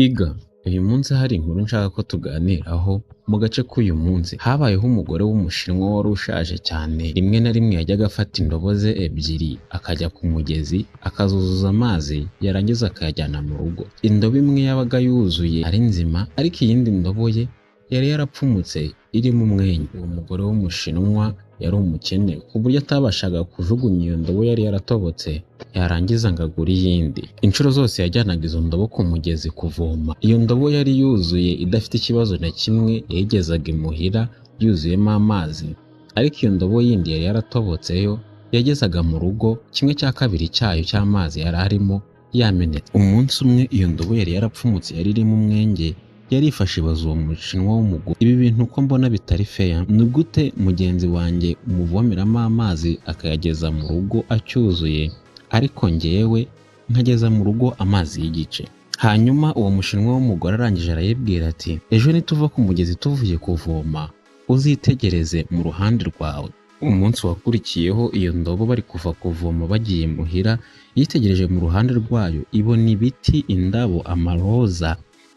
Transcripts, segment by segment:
Iga uyu munsi hari inkuru nshaka ko tuganiraho. Mu gace k'uyu munsi habayeho umugore w'umushinwa wari ushaje cyane. Rimwe na rimwe yajyaga afata indobo ze ebyiri akajya ku mugezi akazuzuza amazi yarangiza akayajyana mu rugo. Indobo imwe yabaga yuzuye ari nzima ariko iyindi ndobo ye yari yarapfumutse irimo umwenya. Uwo mugore w'umushinwa yari umukene ku buryo atabashaga kujugunya iyo ndobo yari yaratobotse yarangiza ngo agure iyindi. Inshuro zose yajyanaga izo ndobo ku mugezi kuvoma, iyo ndobo yari yuzuye idafite ikibazo na kimwe, yayigezaga imuhira yuzuyemo amazi, ariko iyo ndobo yindi yari yaratobotse yo yagezaga mu rugo 1/2 cyayo cy'amazi yari arimo yamenetse. Umunsi umwe iyo ndobo yari yarapfumutse yari irimo umwenge, yarifashe ibaza uwo mushinwa w'umugore, ibi bintu uko mbona bitari fair, ni gute mugenzi wanjye umuvomeramo amazi akayageza mu rugo acyuzuye ariko njyewe nkageza mu rugo amazi y'igice? Hanyuma uwo mushinwa w'umugore arangije arayibwira ati, ejo nituva ku mugezi tuvuye kuvoma uzitegereze mu ruhande rwawe. Umunsi wakurikiyeho iyo ndobo bari kuva kuvoma bagiye muhira, yitegereje mu ruhande rwayo ibona ibiti, indabo, amaroza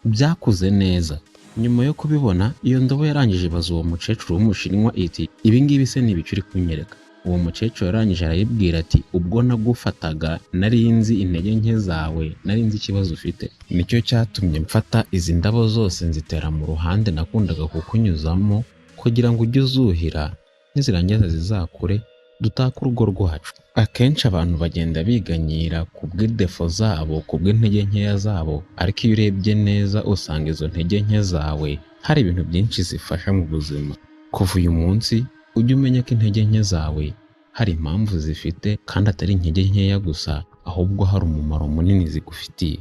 byakuze neza. Nyuma yo kubibona iyo ndobo yarangije ibaza uwo mukecuru w'umushinwa iti, ibi ngibi se ni ibiki uri kunyereka? Uwo mukecuru yarangije arayibwira ati, ubwo nagufataga nari nzi intege nke zawe, nari nzi ikibazo ufite, nicyo cyatumye mfata izi ndabo zose nzitera mu ruhande nakundaga kukunyuzamo kugira ngo ujye uzuhira, nizirangiza zizakure dutaka urugo rwacu. Akenshi abantu bagenda biganyira ku bw'idefo zabo, ku bw'intege nkeya zabo, ariko iyo urebye neza usanga izo ntege nke zawe hari ibintu byinshi zifasha mu buzima. Kuva uyu munsi ujye umenya ko intege nke zawe hari impamvu zifite kandi atari intege nkeya gusa, ahubwo hari umumaro munini zigufitiye.